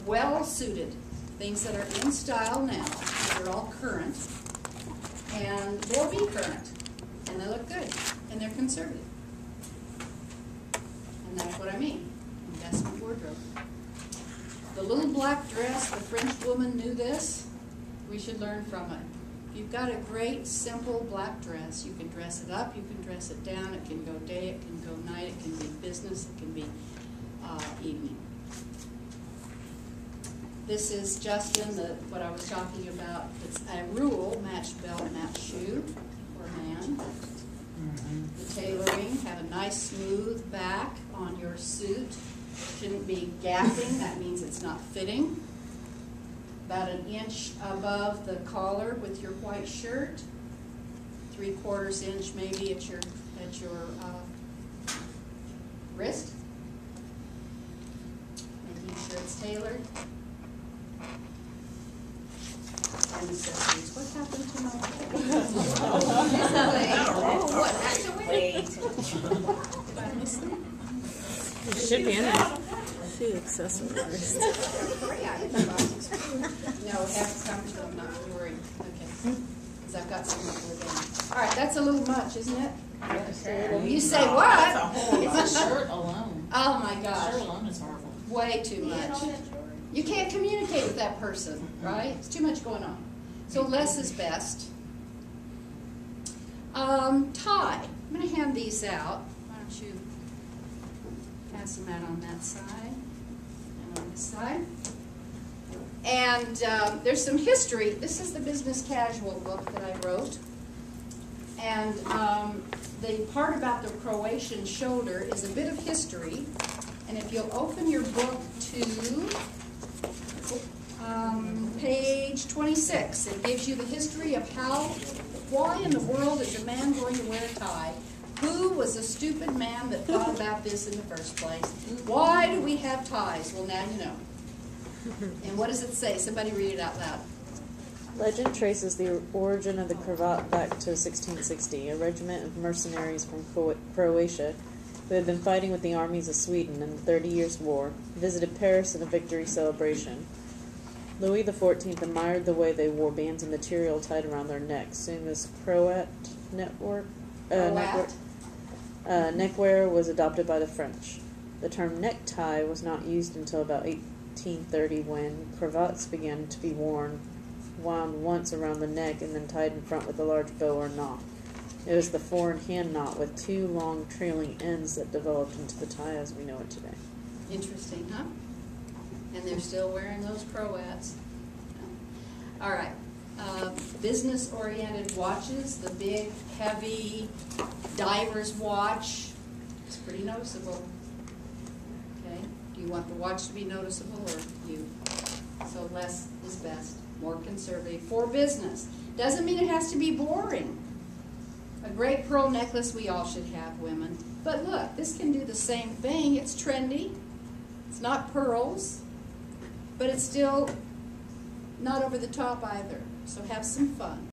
well suited, things that are in style now. They're all current, and they'll be current, and they look good, and they're conservative. And that's what I mean, investment wardrobe. The little black dress, the French woman knew this. We should learn from it. If you've got a great, simple black dress, you can dress it up, you can dress it down, it can go day, it can go night, it can be business, it can be evening. This is Justin, what I was talking about. It's a rule, matched belt, matched shoe for a man. The tailoring, have a nice smooth back on your suit. Shouldn't be gapping, that means it's not fitting. About an inch above the collar with your white shirt. 3/4 inch maybe at your wrist. Making sure it's tailored. And accessories. What happened to my what? Wait. Did I miss them? It should be in there. See accessories. No, have to come to them, not to worry. Okay. Because I've got some more them. All right, that's a little much, isn't it? You say what? It's a shirt alone. Oh my gosh. Shirt alone is horrible. Way too much. You can't communicate with that person, right? It's too much going on. So less is best. Tie. I'm going to hand these out. Why don't you pass them out on that side and on this side. And there's some history. This is the business casual book that I wrote. And the part about the Croatian shoulder is a bit of history. And if you'll open your book to page 26, it gives you the history of why in the world is a man going to wear a tie? Who was the stupid man that thought about this in the first place? Why do we have ties? Well, now you know. And what does it say? Somebody read it out loud. Legend traces the origin of the cravat back to 1660. A regiment of mercenaries from Croatia, who had been fighting with the armies of Sweden in the 30 Years' War, visited Paris in a victory celebration. Louis XIV admired the way they wore bands of material tied around their necks. Soon this Croat neckwear was adopted by the French. The term necktie was not used until about 1830, when cravats began to be wound once around the neck and then tied in front with a large bow or knot. It was the four-in-hand knot with two long trailing ends that developed into the tie as we know it today. Interesting, huh? And they're still wearing those Croats. All right. Business-oriented watches, the big, heavy diver's watch. It's pretty noticeable. Okay? Do you want the watch to be noticeable or you? So less is best. More conservative for business. Doesn't mean it has to be boring. A great pearl necklace we all should have, women. But look, this can do the same thing. It's trendy. It's not pearls, but it's still not over the top either. So have some fun.